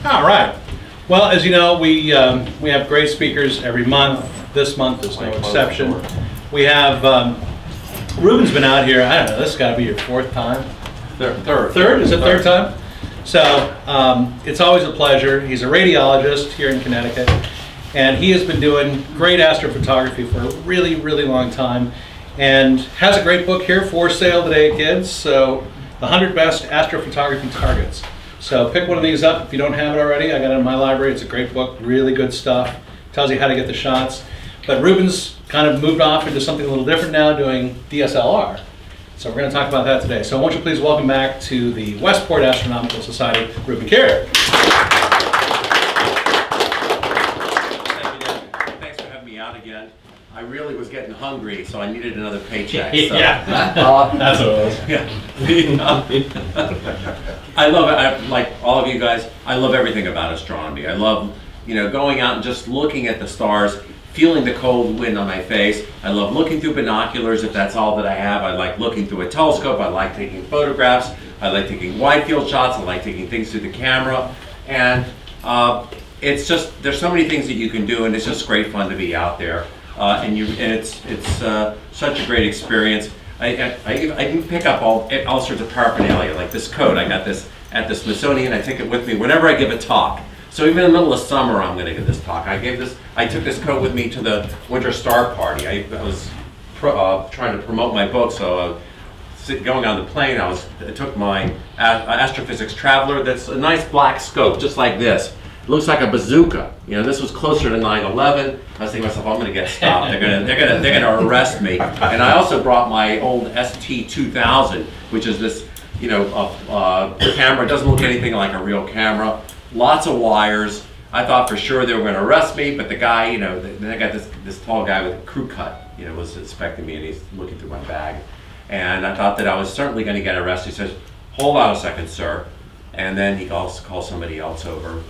All right. Well, as you know, we have great speakers every month. This month is no exception. We have Ruben's been out here. I don't know. This has got to be your fourth time. Third? Is it third time? So it's always a pleasure. He's a radiologist here in Connecticut, and he has been doing great astrophotography for a really, really long time, and has a great book here for sale today, kids. So the 100 Best Astrophotography Targets. So pick one of these up if you don't have it already. I got it in my library. It's a great book, really good stuff. Tells you how to get the shots. But Ruben's kind of moved off into something a little different now, doing DSLR. So we're going to talk about that today. So won't you please welcome back to the Westport Astronomical Society, Ruben Kier. Thanks for having me out again. I really was getting hungry, so I needed another paycheck. So. Yeah, that's what it was. Yeah. I love it. Like all of you guys, I love everything about astronomy. I love, going out and just looking at the stars, feeling the cold wind on my face. I love looking through binoculars if that's all that I have. I like looking through a telescope. I like taking photographs. I like taking wide field shots. I like taking things through the camera. And it's just, there's so many things that you can do, and it's just great fun to be out there. And it's such a great experience. I can pick up all sorts of paraphernalia, like this coat. I got this at the Smithsonian. I take it with me whenever I give a talk. So even in the middle of summer, I'm going to give this talk. I took this coat with me to the Winter Star Party. I was trying to promote my book, so going on the plane, I took my Astrophysics Traveler. That's a nice black scope, just like this. It looks like a bazooka. This was closer to 9/11. I was thinking to myself, I'm going to get stopped. They're going to arrest me. And I also brought my old ST-2000, which is this, camera. It doesn't look anything like a real camera. Lots of wires. I thought for sure they were going to arrest me, but the guy, then I got this tall guy with a crew cut, was inspecting me, and he's looking through my bag. And I thought that I was certainly going to get arrested. He says, "Hold on a second, sir." And then he calls somebody else over,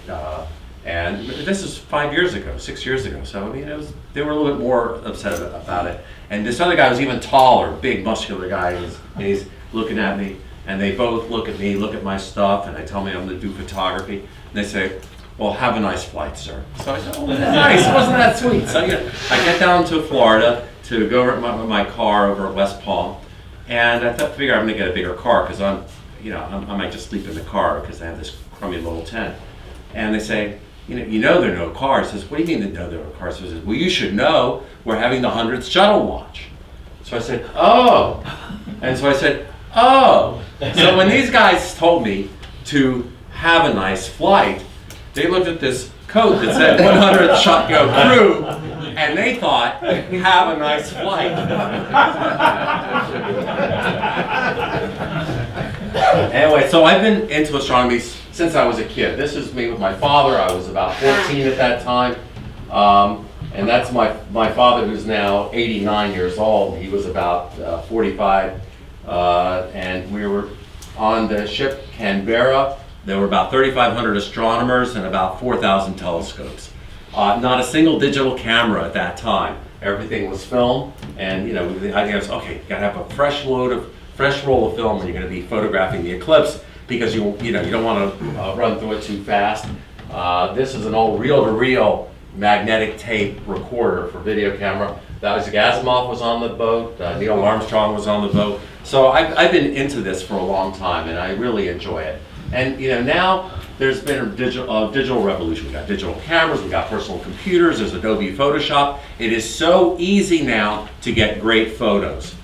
and this is 5 years ago, 6 years ago. So I mean, they were a little bit more upset about it. And this other guy was even taller, big, muscular guy, and he's looking at me. And they both look at me, look at my stuff, and they tell me I'm going to do photography. And they say, "Well, have a nice flight, sir." So I said, "Oh, nice, wasn't that sweet?" So I get down to Florida to go rent my car over at West Palm, and I figure I'm going to get a bigger car because I might just sleep in the car because they have this crummy little tent. And they say, there are no cars. I says, "What do you mean there are no cars?" I says, "Well, you should know we're having the 100th shuttle launch." So I said, "Oh." And so I said, "Oh." So when these guys told me to have a nice flight, they looked at this coat that said 100th shuttle crew, and they thought, "Have a nice flight." Anyway, so I've been into astronomy since I was a kid. This is me with my father. I was about 14 at that time. And that's my father, who's now 89 years old. He was about 45. And we were on the ship Canberra. There were about 3,500 astronomers and about 4,000 telescopes. Not a single digital camera at that time. Everything was film. And the idea was, okay, you got to have a fresh roll of film when you're going to be photographing the eclipse, because you don't want to run through it too fast. This is an old reel-to-reel magnetic tape recorder for video camera. Isaac Asimov was on the boat. Neil Armstrong was on the boat. So I've been into this for a long time, and I really enjoy it. And now there's been a digital revolution. We've got digital cameras, we've got personal computers, there's Adobe Photoshop. It is so easy now to get great photos.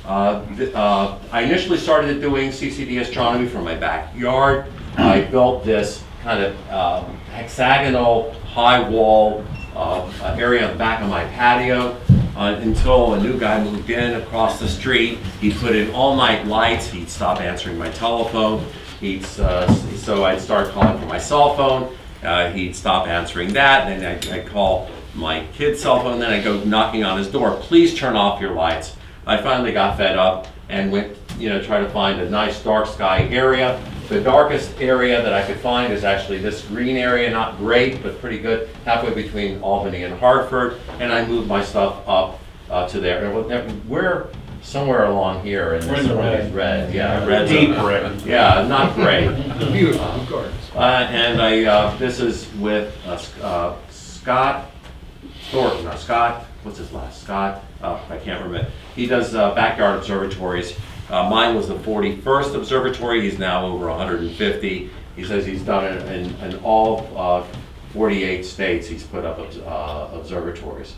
I initially started doing CCD astronomy from my backyard. I built this kind of hexagonal high wall area on the back of my patio until a new guy moved in across the street. He'd put in all-night lights. He'd stop answering my telephone. So I'd start calling from my cell phone. He'd stop answering that. And then I'd call my kid's cell phone. And then I'd go knocking on his door. "Please turn off your lights." I finally got fed up and went, try to find a nice dark sky area. The darkest area that I could find is actually this green area, not great, but pretty good, halfway between Albany and Hartford. And I moved my stuff up to there. And we're somewhere along here in We're this in the one red. is red. Yeah, red. Deep red. Yeah, not gray. Beautiful, of course. And this is with Scott Thornton. Scott, what's his last? Scott, I can't remember. He does backyard observatories. Mine was the 41st observatory. He's now over 150. He says he's done it in all 48 states. He's put up observatories,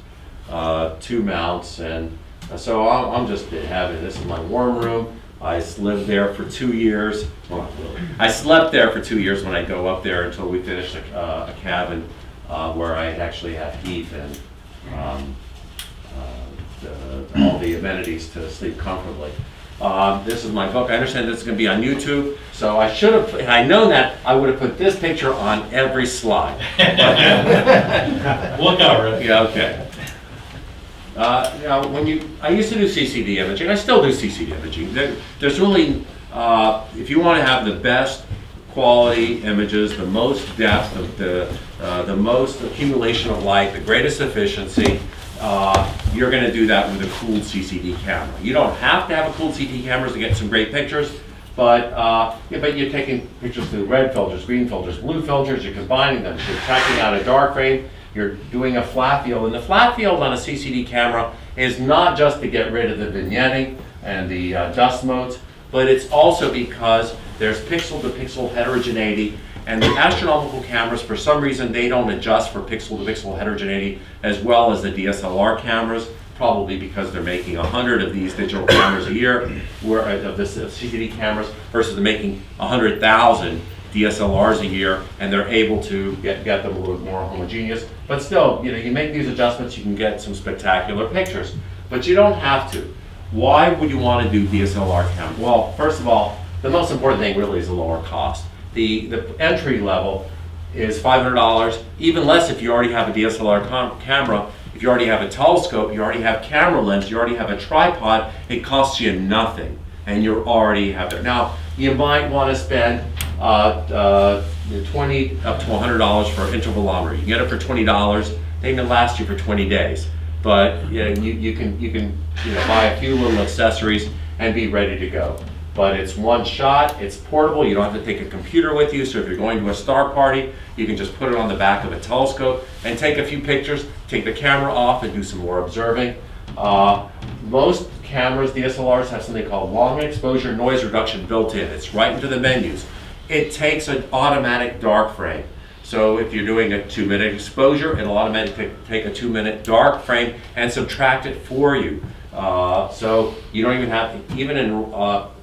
2 mounts, and so I'm just having, this is my warm room. I lived there for 2 years. Well, not really. I slept there for 2 years when I go up there until we finished a cabin where I actually have heat and all the amenities to sleep comfortably. This is my book. I understand this is going to be on YouTube, so I should have, had I known that, I would have put this picture on every slide. We'll cover it. Yeah, okay. Now, I used to do CCD imaging. I still do CCD imaging. There's really, if you want to have the best quality images, the most depth, the most accumulation of light, the greatest efficiency, you're going to do that with a cooled CCD camera. You don't have to have a cooled CCD camera to get some great pictures, but you're taking pictures through red filters, green filters, blue filters, you're combining them, you're tracking out a dark frame, you're doing a flat field. And the flat field on a CCD camera is not just to get rid of the vignetting and the dust motes, but it's also because there's pixel-to-pixel heterogeneity, and the astronomical cameras, for some reason, they don't adjust for pixel-to-pixel heterogeneity as well as the DSLR cameras, probably because they're making 100 of these digital cameras a year, of the CCD cameras, versus they're making 100,000 DSLRs a year, and they're able to get them a little more homogeneous. But still, you make these adjustments, you can get some spectacular pictures. But you don't have to. Why would you want to do DSLR camera? Well, first of all, the most important thing really is the lower cost. The entry level is $500, even less if you already have a DSLR camera. If you already have a telescope, you already have camera lens, you already have a tripod, it costs you nothing, and you already have it. Now, you might want to spend $20 up to $100 for an intervalometer. You can get it for $20. They can last you for 20 days. But you can buy a few little accessories and be ready to go. But it's one shot, it's portable, you don't have to take a computer with you, so if you're going to a star party, you can just put it on the back of a telescope and take a few pictures, take the camera off and do some more observing. Most cameras, DSLRs, have something called long exposure noise reduction built in. It's right into the menus. It takes an automatic dark frame. So if you're doing a 2-minute exposure, it'll automatically take a 2-minute dark frame and subtract it for you. So you don't even have, even in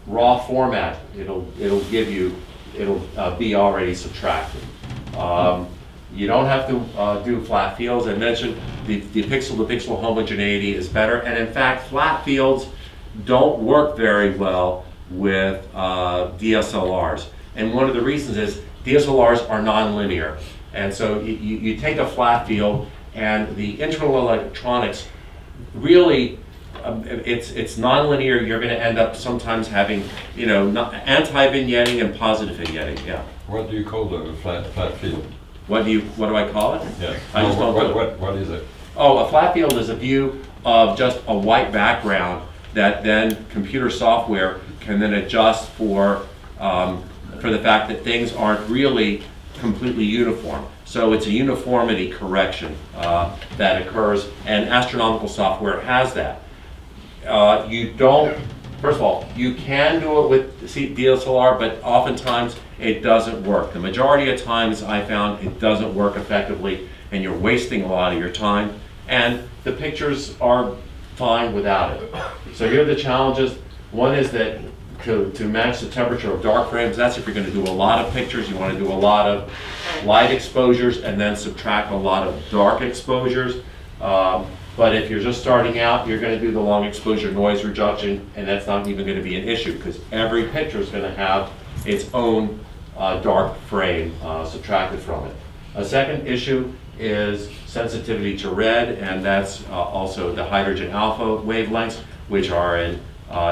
raw format, it'll be already subtracted. You don't have to do flat fields. I mentioned the pixel-to-pixel homogeneity is better, and in fact, flat fields don't work very well with DSLRs. And one of the reasons is DSLRs are non-linear, and so you take a flat field, and the internal electronics really. It's non-linear. You're going to end up sometimes having, anti-vignetting and positive vignetting. Yeah. What do you call the flat field? What do I call it? Yeah. I just don't know. What is it? Oh, a flat field is a view of just a white background that then computer software can then adjust for the fact that things aren't really completely uniform. So it's a uniformity correction that occurs, and astronomical software has that. First of all, you can do it with DSLR, but oftentimes it doesn't work. The majority of times I found it doesn't work effectively, and you're wasting a lot of your time, and the pictures are fine without it. So here are the challenges. One is that to match the temperature of dark frames, that's if you're going to do a lot of pictures, you want to do a lot of light exposures and then subtract a lot of dark exposures. But if you're just starting out, you're going to do the long exposure noise reduction, and that's not even going to be an issue because every picture is going to have its own dark frame subtracted from it. A second issue is sensitivity to red, and that's also the hydrogen alpha wavelengths, which are in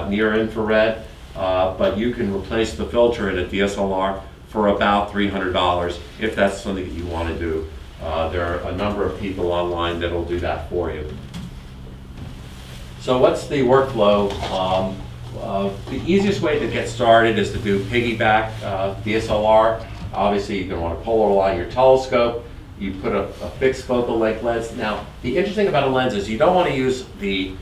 near infrared. But you can replace the filter in a DSLR for about $300 if that's something that you want to do. There are a number of people online that will do that for you. So what's the workflow? The easiest way to get started is to do piggyback DSLR. Obviously, you're going to want to polarize your telescope. You put a fixed focal length lens. Now, the interesting about a lens is you don't want to use the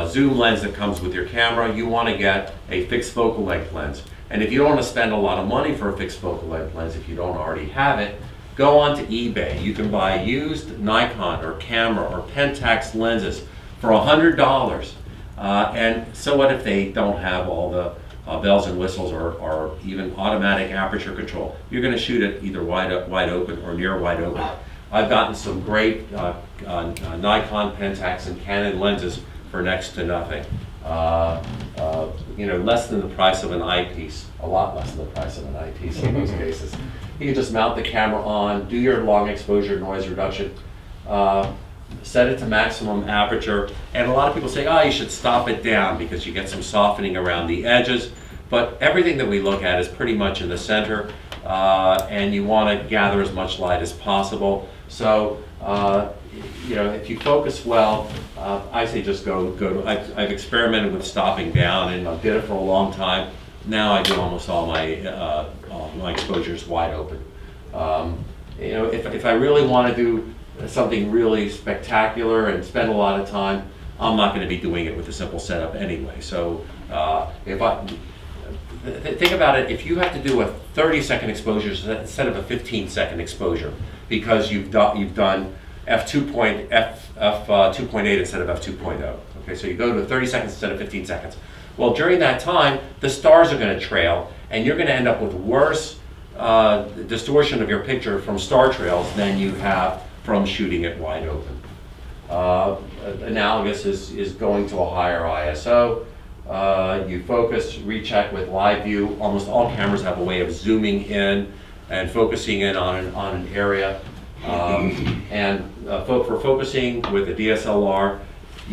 zoom lens that comes with your camera. You want to get a fixed focal length lens. And if you don't want to spend a lot of money for a fixed focal length lens, if you don't already have it, go on to eBay. You can buy used Nikon or camera or Pentax lenses for $100. And so what if they don't have all the bells and whistles or even automatic aperture control? You're going to shoot it either wide open or near wide open. I've gotten some great Nikon, Pentax, and Canon lenses for next to nothing. You know, less than the price of an eyepiece, a lot less than the price of an eyepiece in most cases. You can just mount the camera on, do your long exposure noise reduction, set it to maximum aperture, and a lot of people say, oh, you should stop it down because you get some softening around the edges, but everything that we look at is pretty much in the center, and you want to gather as much light as possible. So, you know, if you focus well, I say just go. I've experimented with stopping down, and I did it for a long time. Now I do almost all my exposures wide open. You know, if I really want to do something really spectacular and spend a lot of time, I'm not going to be doing it with a simple setup anyway. So think about it, if you have to do a 30-second exposure instead of a 15-second exposure because you've done f2.8 instead of f2.0. Okay, so you go to 30 seconds instead of 15 seconds. Well, during that time, the stars are going to trail, and you're going to end up with worse distortion of your picture from star trails than you have from shooting it wide open. Analogous is going to a higher ISO. You focus, recheck with live view. Almost all cameras have a way of zooming in and focusing in on an area. For focusing with a DSLR,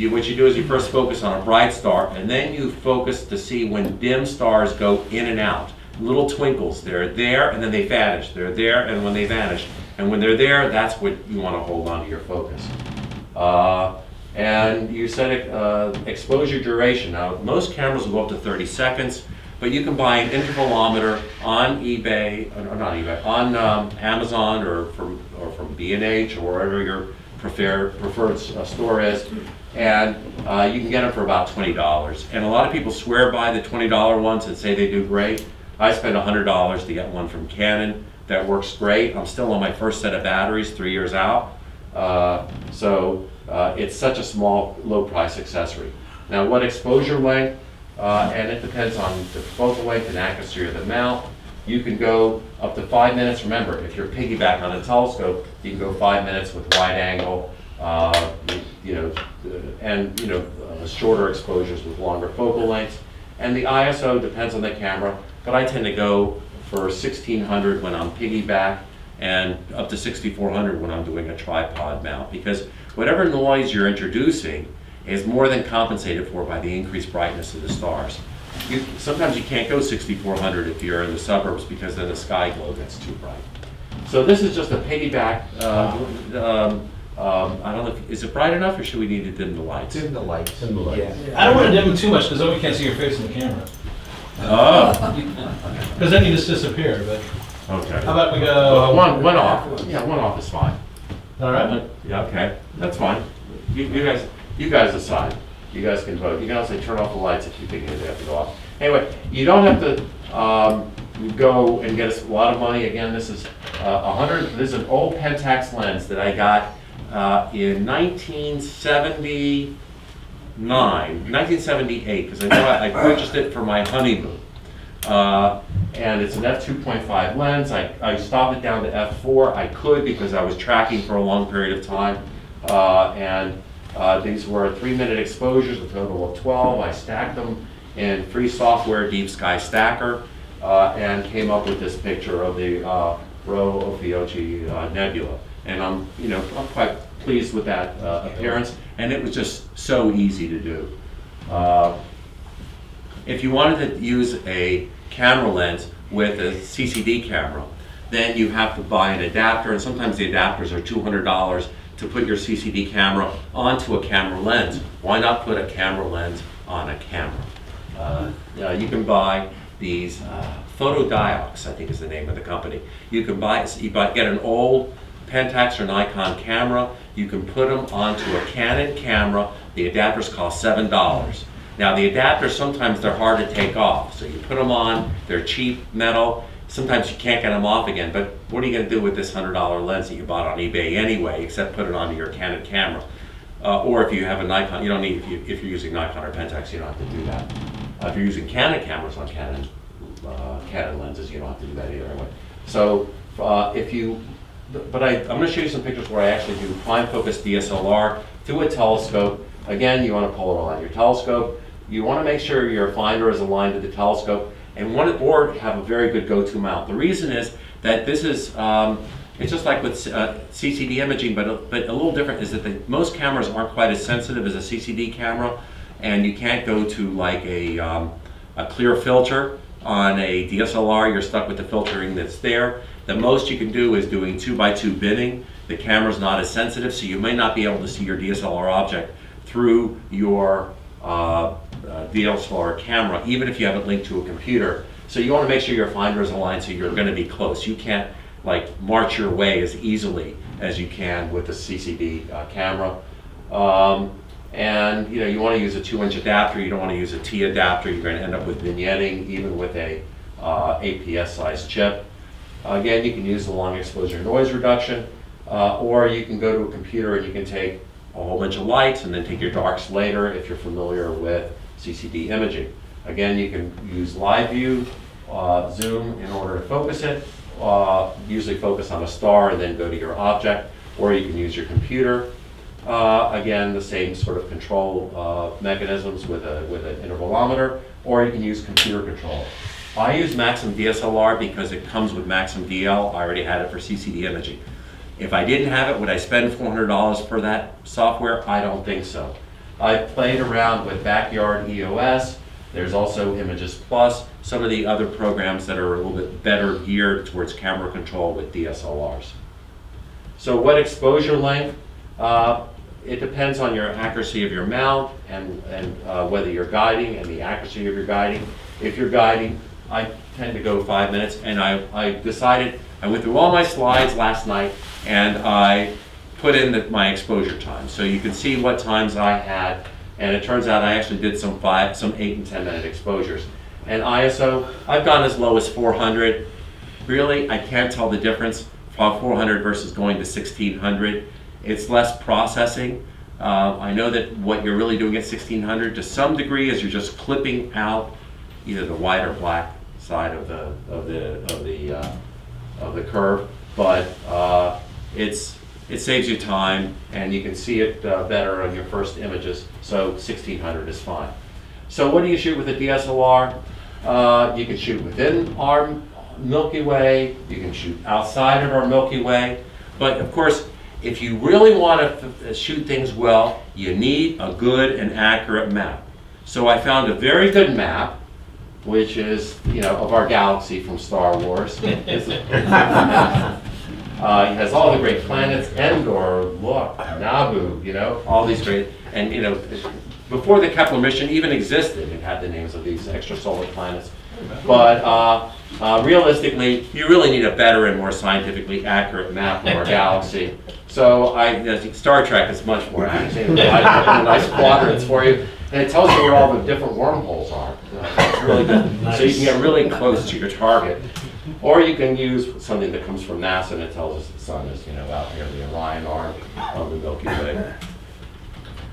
what you do is you first focus on a bright star, and then you focus to see when dim stars go in and out. Little twinkles, they're there and then they vanish. They're there and when they vanish. And when they're there, that's what you want to hold on to your focus. And you set exposure duration. Now, most cameras will go up to 30 seconds, but you can buy an intervalometer on eBay, or not eBay, on Amazon or from B&H or wherever your preferred store is, and you can get them for about $20. And a lot of people swear by the $20 ones and say they do great. I spent $100 to get one from Canon that works great. I'm still on my first set of batteries 3 years out. It's such a small, low-price accessory. Now, what exposure length? And it depends on the focal length and accuracy of the mount. You can go up to 5 minutes. Remember, if you're piggyback on a telescope, you can go 5 minutes with wide angle, shorter exposures with longer focal lengths. And the ISO depends on the camera, but I tend to go for 1600 when I'm piggyback and up to 6400 when I'm doing a tripod mount, because whatever noise you're introducing is more than compensated for by the increased brightness of the stars. Sometimes you can't go 6400 if you're in the suburbs because then the sky glow gets too bright. So this is just a piggyback. I don't know, is it bright enough or should we need to dim the lights? Dim the lights. Dim the lights. Yeah. I don't want to dim them too much because then we can't see your face in the camera. Oh. Because then you just disappear. But Okay. how about we go one off? Yeah, one off is fine. All right. Yeah, okay, that's fine. You guys decide. You guys can vote. You can also turn off the lights if you think they have to go off. Anyway, you don't have to go and get a lot of money. Again, this is This is an old Pentax lens that I got in 1978, because I know I purchased it for my honeymoon. And it's an f2.5 lens. I stopped it down to f4. I could because I was tracking for a long period of time. These were 3-minute exposures, a total of 12. I stacked them in free software, Deep Sky Stacker, and came up with this picture of the Rho Ophiuchi Nebula. And I'm quite pleased with that appearance, and it was just so easy to do. If you wanted to use a camera lens with a CCD camera, then you have to buy an adapter, and sometimes the adapters are $200 to put your CCD camera onto a camera lens. Why not put a camera lens on a camera? You can buy these photodiodes, I think is the name of the company. You get an old Pentax or Nikon camera, you can put them onto a Canon camera. The adapters cost $7. Now the adapters, sometimes they're hard to take off. So you put them on, they're cheap metal. Sometimes you can't get them off again, but what are you going to do with this $100 lens that you bought on eBay anyway, except put it onto your Canon camera? Or if you have a Nikon, you don't need, if you're using Nikon or Pentax, you don't have to do that. If you're using Canon cameras on Canon lenses, you don't have to do that either anyway. So I'm going to show you some pictures where I actually do fine focus DSLR through a telescope. Again, you want to pull it on your telescope. You want to make sure your finder is aligned to the telescope and or have a very good go-to mount. The reason is that this is, it's just like with CCD imaging, but a little different is that most cameras aren't quite as sensitive as a CCD camera, and you can't go to like a clear filter on a DSLR. You're stuck with the filtering that's there. The most you can do is doing 2x2 binning. The camera's not as sensitive, so you may not be able to see your DSLR object through your DSLR camera, even if you have it linked to a computer. So you want to make sure your finder is aligned so you're going to be close. You can't like march your way as easily as you can with the CCD camera. And you want to use a 2-inch adapter. You don't want to use a T adapter. You're going to end up with vignetting, even with a APS size chip. Again, you can use the long exposure noise reduction, or you can go to a computer and you can take a whole bunch of lights and then take your darks later if you're familiar with CCD imaging. Again, you can use live view, zoom in order to focus it, usually focus on a star and then go to your object, or you can use your computer. Again, the same sort of control mechanisms with an intervalometer, or you can use computer control. I use Maxim DSLR because it comes with Maxim DL. I already had it for CCD imaging. If I didn't have it, would I spend $400 for that software? I don't think so. I've played around with Backyard EOS. There's also Images Plus, some of the other programs that are a little bit better geared towards camera control with DSLRs. So what exposure length? It depends on your accuracy of your mount and whether you're guiding and the accuracy of your guiding. If you're guiding, I tend to go 5 minutes, and I decided, I went through all my slides last night and I put in my exposure time. So you can see what times I had, and it turns out I actually did some 8 and 10 minute exposures. And ISO, I've gone as low as 400. Really, I can't tell the difference from 400 versus going to 1600. It's less processing. I know that what you're really doing at 1600 to some degree is you're just clipping out either the white or black side of the curve, but it saves you time and you can see it better on your first images. So 1600 is fine. So what do you shoot with a DSLR? You can shoot within our Milky Way. You can shoot outside of our Milky Way. But of course, if you really want to shoot things well, you need a good and accurate map. So I found a very good map, which is, of our galaxy from Star Wars. It has all the great planets, Endor, look, Naboo, all these great, and before the Kepler mission even existed, it had the names of these extrasolar planets. But realistically, you really need a better and more scientifically accurate map of our galaxy. So Star Trek is much more accurate. Nice quadrants for you, and it tells you where all the different wormholes are. It's really good. Nice. So you can get really close to your target. Or you can use something that comes from NASA and it tells us the sun is, out here, the Orion arm of the Milky Way.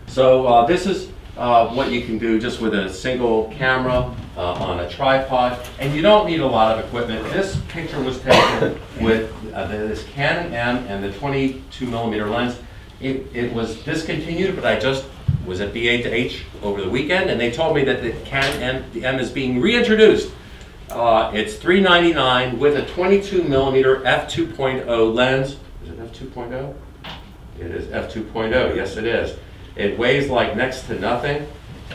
So this is what you can do just with a single camera on a tripod. And you don't need a lot of equipment. This picture was taken with this Canon M and the 22mm lens. It was discontinued, but I just was at B8H over the weekend, and they told me that the Canon M is being reintroduced. It's $399 with a 22mm f2.0 lens. Is it f2.0? It is f2.0, yes it is. It weighs like next to nothing,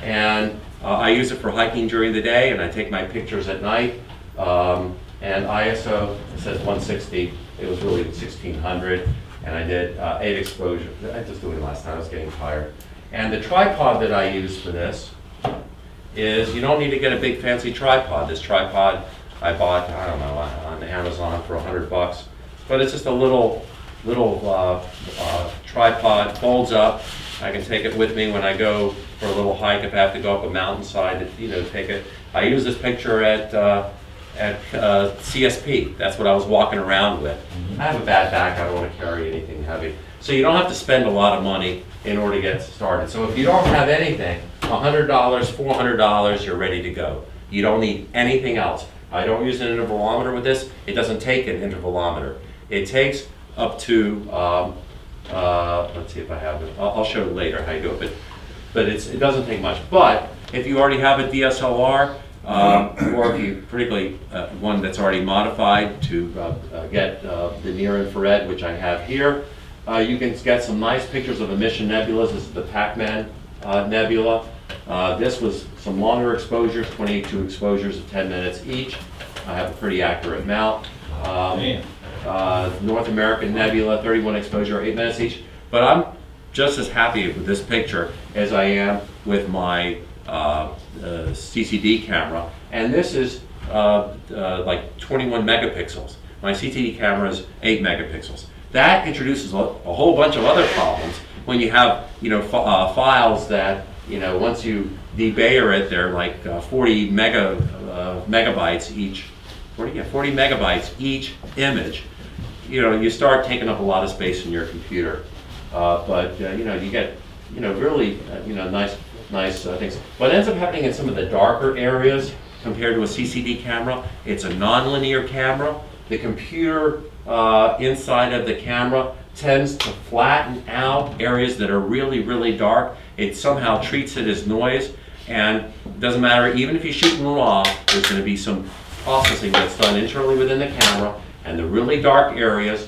and I use it for hiking during the day, and I take my pictures at night. And ISO, it says 160 It was really 1600, and I did 8 exposures. I just doing it last time, I was getting tired. And the tripod that I use for this is, you don't need to get a big fancy tripod. This tripod I bought, I don't know, on Amazon for $100, but it's just a little tripod, folds up. I can take it with me when I go for a little hike if I have to go up a mountainside, you know, take it. I use this picture at CSP. That's what I was walking around with. I have a bad back, I don't want to carry anything heavy. So you don't have to spend a lot of money in order to get started. So if you don't have anything, $100, $400, you're ready to go. You don't need anything else. I don't use an intervalometer with this. It doesn't take an intervalometer. It takes up to, let's see if I have it. I'll show you later how you do it, but it doesn't take much. But if you already have a DSLR, or if you, particularly one that's already modified to get the near infrared, which I have here, you can get some nice pictures of emission nebulas. This is the Pac-Man nebula. This was some longer exposures, 22 exposures of 10 minutes each. I have a pretty accurate mount. North American nebula, 31 exposure, 8 minutes each. But I'm just as happy with this picture as I am with my CCD camera. And this is like 21 megapixels. My CCD camera is 8 megapixels. That introduces a whole bunch of other problems when you have, you know, files that, you know, once you debayer it, they're like 40 megabytes each. 40 megabytes each image. You know, you start taking up a lot of space in your computer. You know, you get, you know, really, you know, nice things. What ends up happening in some of the darker areas compared to a CCD camera, it's a nonlinear camera. The computer inside of the camera tends to flatten out areas that are really, really dark. It somehow treats it as noise, and it doesn't matter, even if you shoot in RAW, there's going to be some processing that's done internally within the camera, and the really dark areas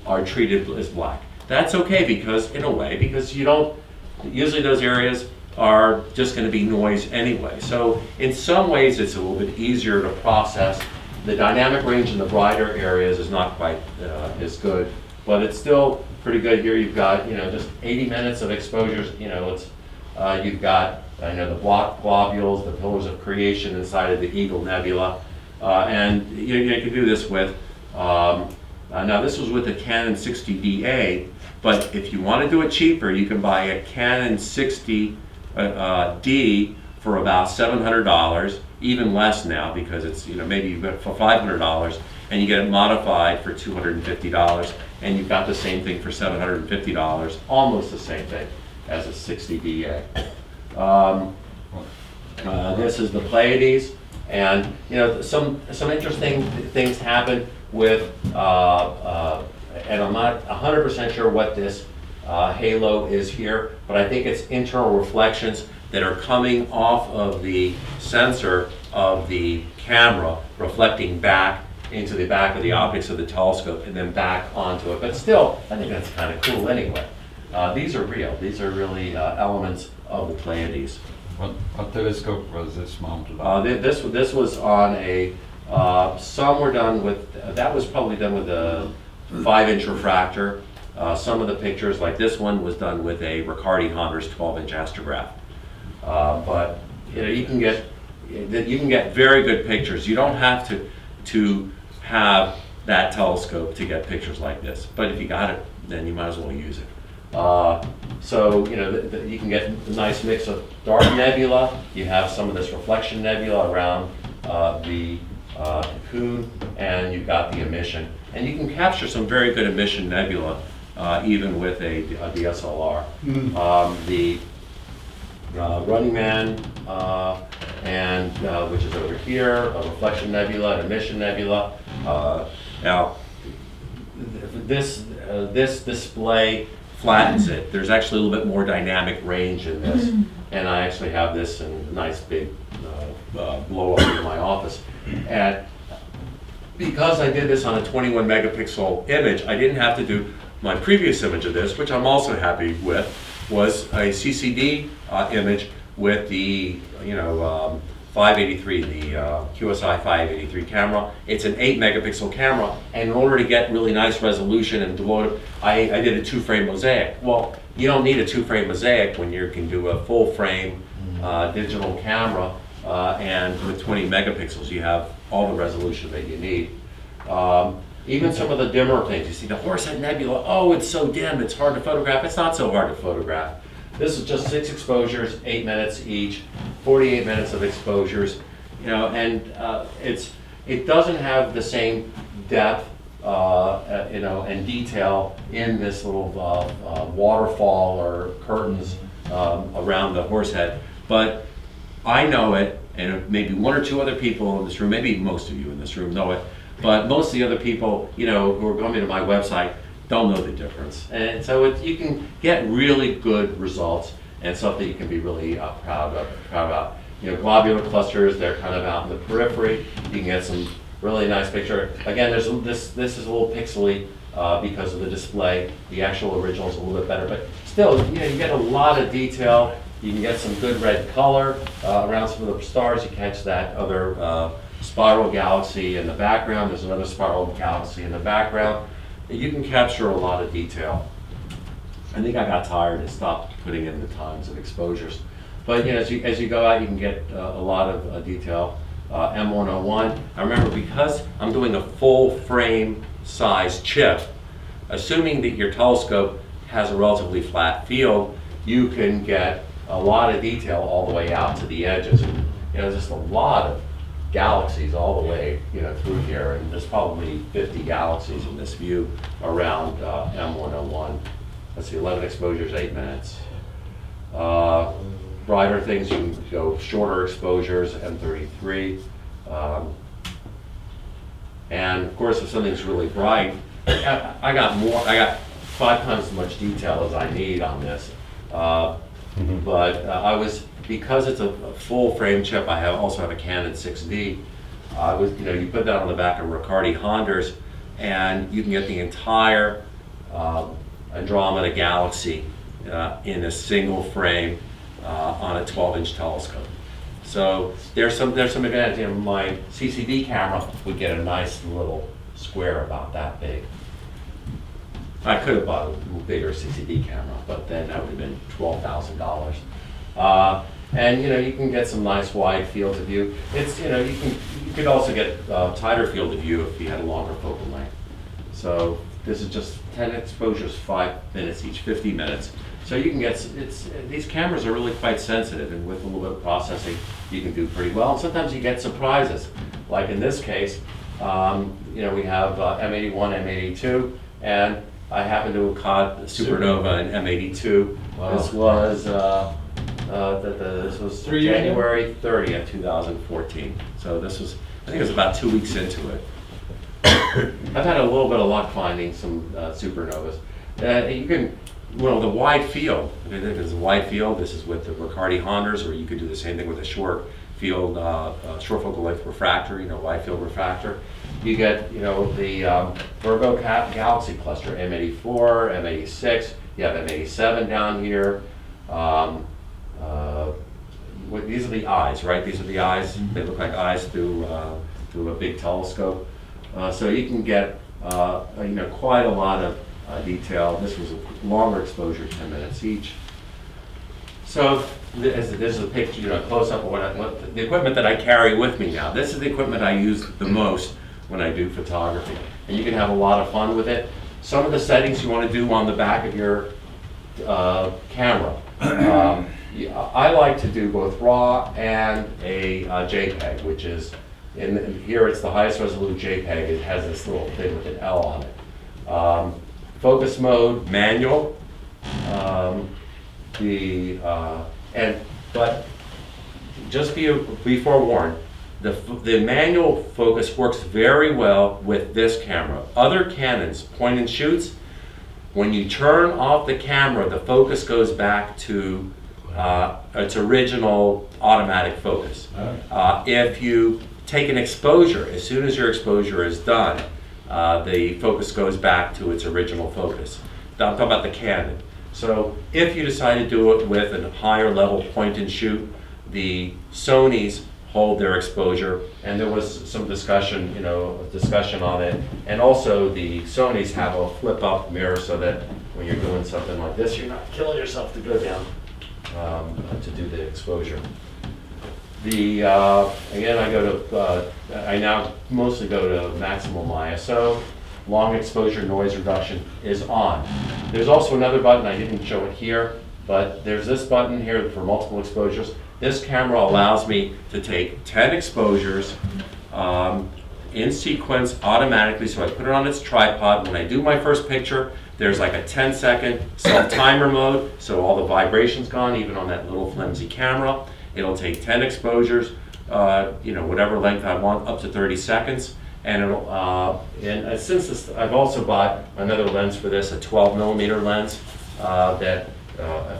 are treated as black. That's okay because, in a way, because you don't, usually those areas are just going to be noise anyway. So in some ways it's a little bit easier to process. The dynamic range in the brighter areas is not quite as good, but it's still pretty good. Here you've got, you know, just 80 minutes of exposures. You know, it's you've got, I know, the block globules, the pillars of creation inside of the Eagle Nebula, and you can do this with. Now this was with the Canon 60DA, but if you want to do it cheaper, you can buy a Canon 60D for about $700, even less now because it's, you know, maybe you get it for $500 and you get it modified for $250 and you've got the same thing for $750, almost the same thing as a 60DA. This is the Pleiades, and you know, some interesting things happen with, and I'm not 100% sure what this halo is here, but I think it's internal reflections that are coming off of the sensor of the camera, reflecting back into the back of the optics of the telescope and then back onto it. But still, I think that's kind of cool anyway. These are real. These are really elements of the Pleiades. What telescope was this mounted on? This was on a, some were done with, that was probably done with a 5-inch refractor. Some of the pictures, like this one, was done with a Riccardi Honors 12-inch astrograph. But you know, you can get very good pictures. You don't have to have that telescope to get pictures like this. But if you got it, then you might as well use it. So you know, you can get a nice mix of dark nebula. You have some of this reflection nebula around the cocoon, and you've got the emission. And you can capture some very good emission nebula even with a DSLR. The Running Man, and which is over here, a reflection nebula, an emission nebula. Now, this display flattens it. There's actually a little bit more dynamic range in this, and I actually have this in a nice big blow up in my office. And because I did this on a 21 megapixel image, I didn't have to do my previous image of this, which I'm also happy with, was a CCD image with the, you know, 583, the QSI 583 camera. It's an 8 megapixel camera, and in order to get really nice resolution and devote it, I did a 2-frame mosaic. Well, you don't need a 2-frame mosaic when you can do a full frame digital camera, and with 20 megapixels you have all the resolution that you need. Even some of the dimmer things, you see the Horsehead Nebula, oh, it's so dim, it's hard to photograph. It's not so hard to photograph. This is just 6 exposures, 8 minutes each, 48 minutes of exposures, you know, and it doesn't have the same depth, you know, and detail in this little waterfall or curtains around the Horsehead, but I know it, and maybe 1 or 2 other people in this room, maybe most of you in this room know it, but most of the other people, you know, who are coming to my website don't know the difference. And so you can get really good results and something you can be really proud about. You know, globular clusters, they're kind of out in the periphery. You can get some really nice picture. Again, this is a little pixely because of the display. The actual original is a little bit better, but still, you know, you get a lot of detail. You can get some good red color around some of the stars. You catch that other spiral galaxy in the background. There's another spiral galaxy in the background. You can capture a lot of detail. I think I got tired and stopped putting in the times of exposures. But you know, as you go out, you can get a lot of detail. M101. I remember, because I'm doing a full frame size chip, assuming that your telescope has a relatively flat field, you can get a lot of detail all the way out to the edges. And, you know, just a lot of galaxies all the way, you know, through here, and there's probably 50 galaxies in this view around M101. Let's see, 11 exposures, 8 minutes. Brighter things, you can go shorter exposures, M33. And of course, if something's really bright, I got 5 times as much detail as I need on this. But because it's a full frame chip, I also have a Canon 6D. You know, you put that on the back of Riccardi Hondas, and you can get the entire Andromeda galaxy in a single frame on a 12-inch telescope. So there's some advantage. You know, my CCD camera would get a nice little square about that big. I could have bought a bigger CCD camera, but then that would have been $12,000. And you know, you can get some nice wide fields of view. It's, you know, you could also get tighter field of view if you had a longer focal length. So this is just 10 exposures, 5 minutes each, 50 minutes. So you can get, these cameras are really quite sensitive, and with a little bit of processing, you can do pretty well. And sometimes you get surprises. Like in this case, you know, we have M81, M82, and I happen to have caught supernova in M82. Wow. This was January 30th, 2014. So this was, I think it was about 2 weeks into it. I've had a little bit of luck finding some supernovas. You can, well, the wide field, there's a wide field. This is with the Riccardi Hondas, or you could do the same thing with a short field, short focal length refractor, you know, wide field refractor. You get, you know, the Virgo galaxy cluster, M84, M86. You have M87 down here. These are the eyes, right? These are the eyes. They look like eyes through a big telescope. So you can get, you know, quite a lot of detail. This was a longer exposure, 10 minutes each. So this is a picture, you know, close up of the equipment that I carry with me now. This is the equipment I use the most when I do photography, and you can have a lot of fun with it. Some of the settings you want to do on the back of your camera. I like to do both RAW and a JPEG, which is, here it's the highest resolution JPEG. It has this little thing with an L on it. Focus mode, manual. But just be forewarned, the manual focus works very well with this camera. Other Canons, point and shoots, when you turn off the camera, the focus goes back to its original automatic focus. If you take an exposure, as soon as your exposure is done, the focus goes back to its original focus. I'm talking about the Canon. So if you decide to do it with a higher level point and shoot, the Sony's hold their exposure, and there was some discussion, discussion on it. And also the Sonys have a flip-up mirror so that when you're doing something like this, you're not killing yourself to go down to do the exposure. The again, I now mostly go to maximum ISO. Long exposure noise reduction is on. There's also another button, I didn't show it here, but there's this button here for multiple exposures. This camera allows me to take 10 exposures in sequence automatically. So I put it on its tripod. When I do my first picture, there's like a 10-second self-timer mode, so all the vibration's gone, even on that little flimsy camera. It'll take 10 exposures, whatever length I want, up to 30 seconds. And it'll, since this, I've also bought another lens for this, a 12mm lens, a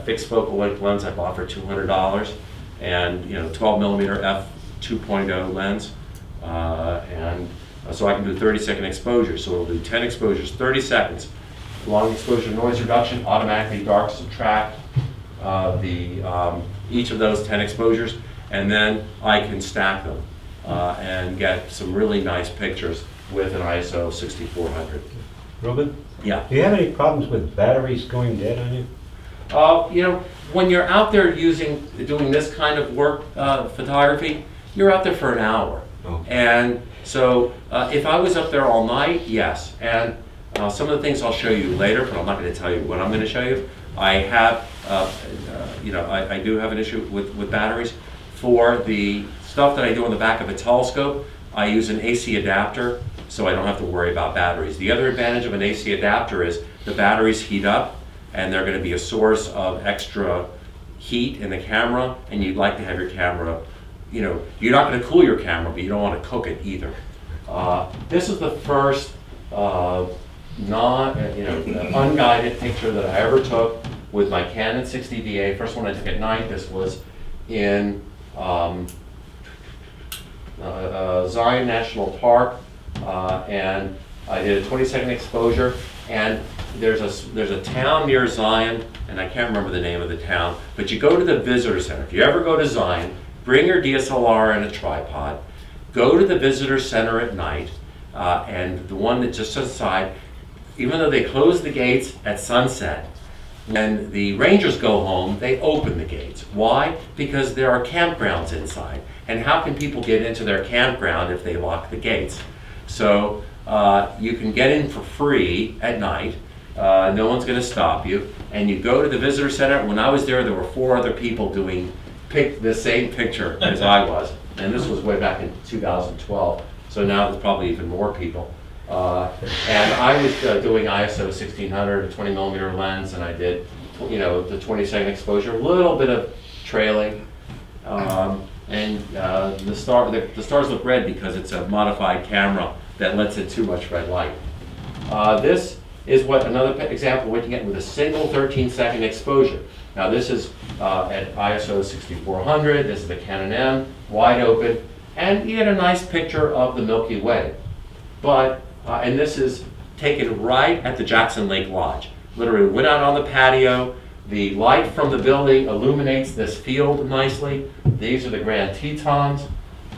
fixed focal length lens I bought for $200, and 12mm f2.0 lens, so I can do 30-second exposures. So it'll do 10 exposures, 30 seconds. Long exposure noise reduction, automatically dark subtract each of those 10 exposures, and then I can stack them and get some really nice pictures with an ISO 6400. Ruben? Yeah. Do you have any problems with batteries going dead on you? When you're out there doing this kind of work, photography, you're out there for an hour. Oh. And so if I was up there all night, yes. And some of the things I'll show you later, but I'm not going to tell you what I'm going to show you. I have, I do have an issue with batteries. For the stuff that I do on the back of a telescope, I use an AC adapter, so I don't have to worry about batteries. The other advantage of an AC adapter is the batteries heat up, and they're going to be a source of extra heat in the camera, and you'd like to have your camera, you're not going to cool your camera, but you don't want to cook it either. This is the first unguided picture that I ever took with my Canon 60DA. First one I took at night. This was in Zion National Park, and I did a 20-second exposure. And there's a town near Zion, and I can't remember the name of the town, but you go to the visitor center. If you ever go to Zion, bring your DSLR and a tripod, go to the visitor center at night, and the one that just outside, even though they close the gates at sunset, when the rangers go home, they open the gates. Why? Because there are campgrounds inside. And how can people get into their campground if they lock the gates? So you can get in for free at night. No one's going to stop you. And you go to the visitor center. When I was there were 4 other people doing the same picture as I was. And this was way back in 2012. So now there's probably even more people. And I was doing ISO 1600, a 20mm lens, and I did, the 20-second exposure, a little bit of trailing, and the stars look red because it's a modified camera that lets in too much red light. This is another example of what you get with a single 13-second exposure. Now this is at ISO 6400. This is the Canon M, wide open, and you get a nice picture of the Milky Way. But and this is taken right at the Jackson Lake Lodge. Literally went out on the patio. The light from the building illuminates this field nicely. These are the Grand Tetons.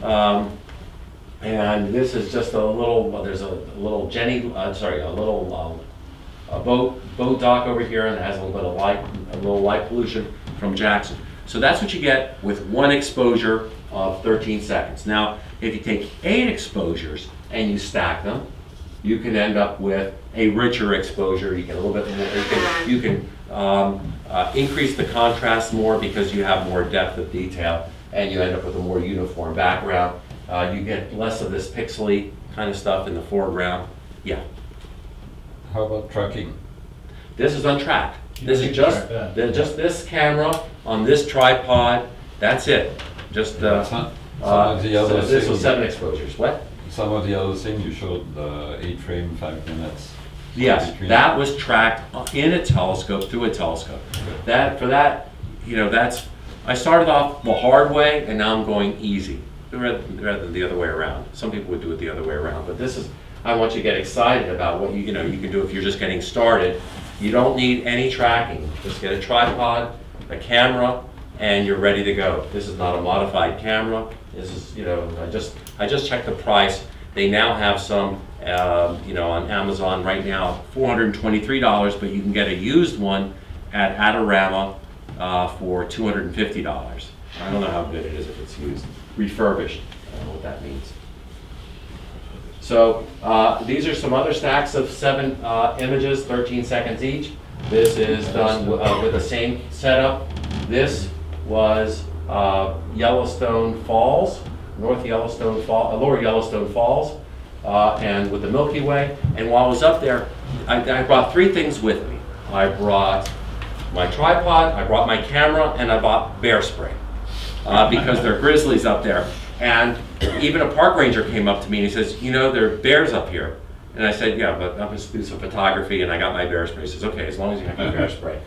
And this is just a little, there's a little boat dock over here, and it has a little light pollution from Jackson. So that's what you get with one exposure of 13 seconds. Now, if you take 8 exposures and you stack them, you can end up with a richer exposure. You get a little bit more, you can increase the contrast more because you have more depth of detail, and you end up with a more uniform background. You get less of this pixely kind of stuff in the foreground. Yeah. How about tracking? This is untracked. This is just this camera on this tripod. That's it. Just some of the other this was 7 exposures. What? Some of the other things you showed, the 8 frame, 5 minutes. Yes, that was tracked in a telescope, through a telescope. I started off the hard way, and now I'm going easy, rather than the other way around. Some people would do it the other way around, but this is, I want you to get excited about what you can do if you're just getting started. You don't need any tracking. Just get a tripod, a camera, and you're ready to go. This is not a modified camera. This is, you know, I just checked the price. They now have some, you know, on Amazon right now, $423, but you can get a used one at Adorama for $250. I don't know how good it is if it's used. Refurbished, I don't know what that means. So these are some other stacks of 7 images, 13 seconds each. This is done with the same setup. This was Yellowstone Falls, Lower Yellowstone Falls, and with the Milky Way. And while I was up there, I brought 3 things with me. I brought my tripod, I brought my camera, and I bought bear spray because there are grizzlies up there. And even a park ranger came up to me and he says, you know, there are bears up here. And I said, yeah, but I'm just doing some photography and I got my bear spray. He says, okay, as long as you have your bear spray. Is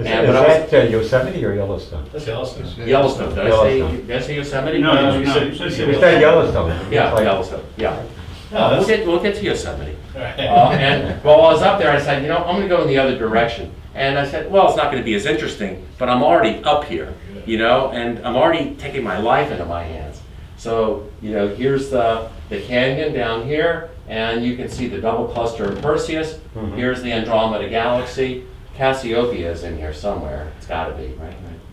that Yosemite or Yellowstone? That's Yellowstone. Yellowstone. Did I say Yosemite? No, you said You said Yellowstone. Yeah, Yellowstone. Yeah. We'll get to Yosemite. Right. And while I was up there, I said, you know, I'm going to go in the other direction. And I said, well, it's not going to be as interesting, but I'm already up here, you know, and I'm already taking my life into my hands. So, you know, here's the canyon down here, and you can see the double cluster of Perseus. Mm-hmm. Here's the Andromeda Galaxy. Cassiopeia is in here somewhere. It's got to be,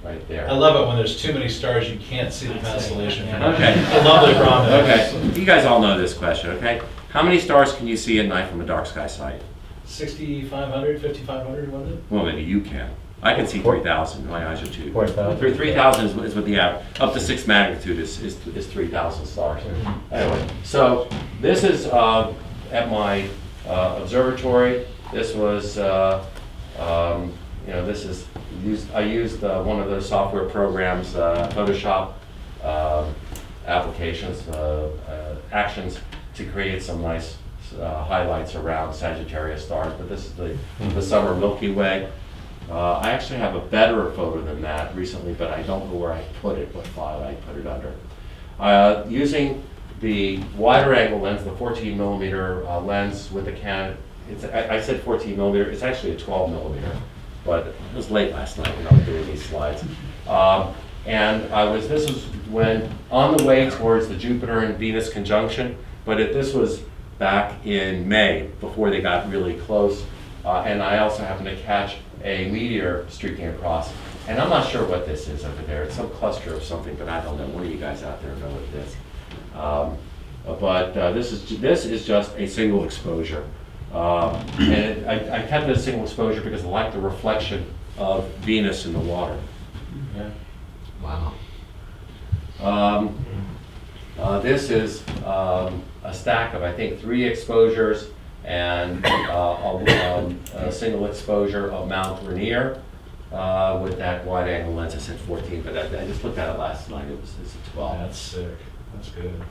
right there. I love it when there's too many stars you can't see the constellation. Okay. A lovely problem. Okay. You guys all know this question, okay? How many stars can you see at night from a dark sky site? 6,500, 5,500, was it? Well, maybe you can. I can see 3,000. My eyes are too. 4,000. 3,000 is what the average. Up to 6 magnitude is 3,000 stars. Anyway, so this is at my observatory. This was, you know, this is I used one of those software programs, Photoshop applications, actions to create some nice highlights around Sagittarius stars. But this is the summer Milky Way. I actually have a better photo than that recently, but I don't know where I put it, what file I put it under. Using the wider angle lens, the 14 millimeter lens with the Canon, I said 14 millimeter, it's actually a 12 millimeter, but it was late last night when I was doing these slides. And this was when on the way towards the Jupiter and Venus conjunction, but this was back in May before they got really close. And I also happened to catch a meteor streaking across. And I'm not sure what this is over there. It's some cluster of something, but I don't know. One of you guys out there know what it is. But this is just a single exposure. And I kept it a single exposure because I like the reflection of Venus in the water. Yeah. Wow. This is a stack of, I think, 3 exposures and a single exposure of Mount Rainier with that wide angle lens. I said 14, but I just looked at it last night. It's a 12. That's sick. That's good.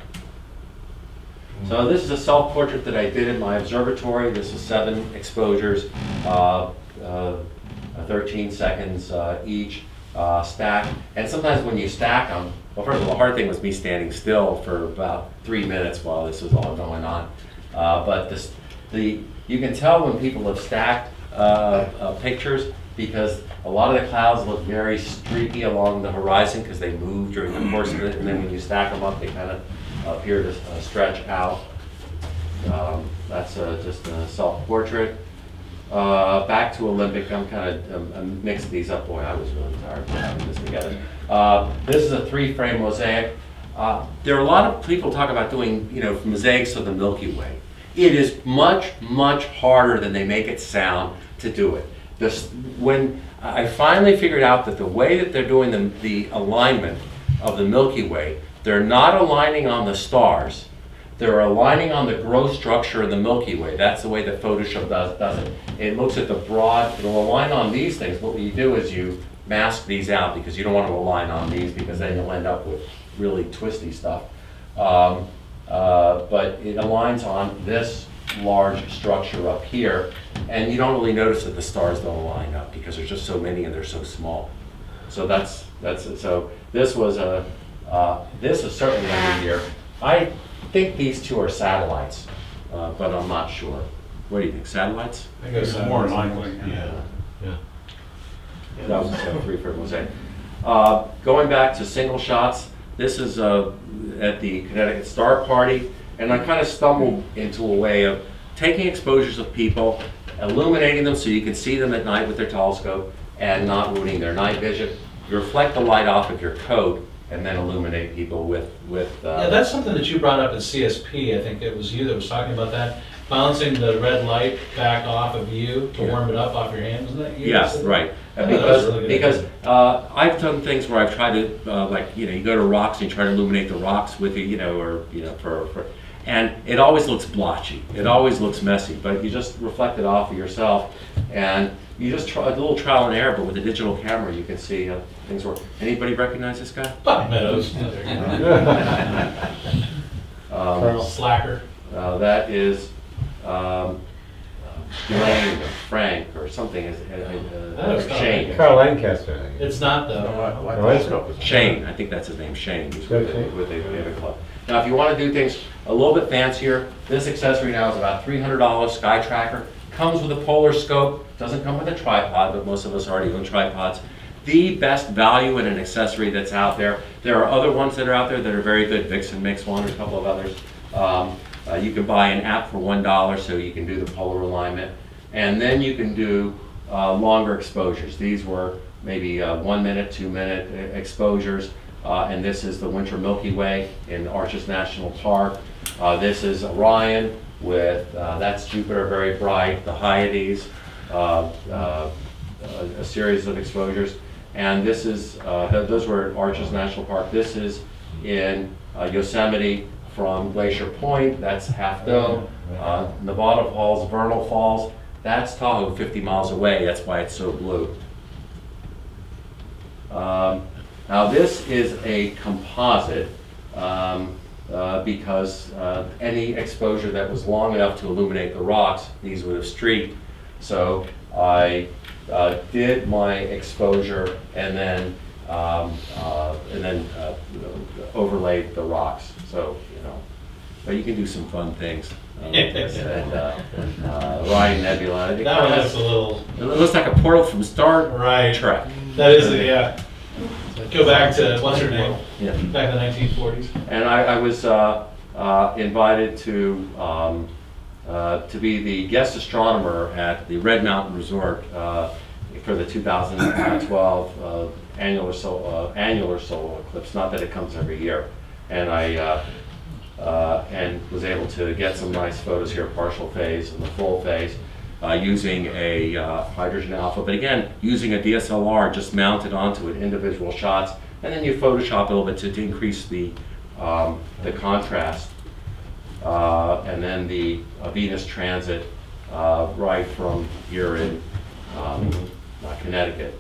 So this is a self-portrait that I did in my observatory. This is 7 exposures, 13 seconds each stack. And sometimes when you stack them, well, first of all, the hard thing was me standing still for about 3 minutes while this was all going on. But you can tell when people have stacked pictures because a lot of the clouds look very streaky along the horizon because they move during the course of it, and then when you stack them up, they kind of appear to stretch out. That's just a self-portrait. Back to Olympic, I'm kind of mixed these up. Boy, I was really tired putting this together. This is a 3-frame mosaic. There are a lot of people talk about doing, you know, mosaics of the Milky Way. It is much, much harder than they make it sound to do it. When I finally figured out that the way that they're doing the alignment of the Milky Way, they're not aligning on the stars. They're aligning on the growth structure of the Milky Way. That's the way that Photoshop does it. It looks at the broad, it'll align on these things. What you do is you mask these out because you don't want to align on these because then you'll end up with really twisty stuff. But it aligns on this large structure up here, and you don't really notice that the stars don't line up because there's just so many and they're so small. So that's it. So this was this is certainly a meteor. I think these 2 are satellites, but I'm not sure. What do you think? Satellites? I think it's more likely. Yeah. That was a 3-frame mosaic. Going back to single shots, this is at the Connecticut Star Party, and I kind of stumbled into a way of taking exposures of people, illuminating them so you can see them at night with their telescope, and not ruining their night vision. You reflect the light off of your coat, and then illuminate people with yeah, that's something that you brought up at CSP. I think it was you that was talking about that. Bouncing the red light back off of you to warm it up off your hands, isn't that you? Yes, right. Because I've done things where I've tried to, like, you go to rocks and you try to illuminate the rocks with it, and it always looks blotchy. It always looks messy, but you just reflect it off of yourself, and you just try a little trial and error, but with a digital camera you can see how things work. Anybody recognize this guy? Bob Meadows. Slacker. That is Blaine or Frank or something. Shane. Carl Lancaster. I think. It's not though. No, it's not. Shane, I think that's his name, Shane. He's Okay. with the club. Now, if you want to do things a little bit fancier, this accessory now is about $300. Sky Tracker comes with a polar scope. Doesn't come with a tripod, but most of us already own tripods. The best value in an accessory that's out there. There are other ones that are out there that are very good. Vixen makes one, or a couple of others. You can buy an app for $1, so you can do the polar alignment, and then you can do longer exposures. These were maybe 1 minute, 2 minute exposures, and this is the Winter Milky Way in Arches National Park. This is Orion with that's Jupiter, very bright. The Hyades, a series of exposures, and this is those were at Arches National Park. This is in Yosemite. From Glacier Point, that's Half Dome. Nevada Falls, Vernal Falls, that's Tahoe, 50 miles away. That's why it's so blue. Now this is a composite because any exposure that was long enough to illuminate the rocks, these would have streaked. So I did my exposure and then overlaid the rocks. So, but you can do some fun things. Orion Nebula. That one has a little. It looks like a portal from Star Trek. That is it, yeah. Go back to, what's her name? Yeah. Back in the 1940s. And I was invited to be the guest astronomer at the Red Mountain Resort for the 2012 annular solar eclipse. Not that it comes every year. And I was able to get some nice photos here, partial phase and the full phase, using a hydrogen alpha, but again, using a DSLR just mounted onto it, individual shots, and then you Photoshop a little bit to increase the contrast, and then the Venus transit right from here in Connecticut.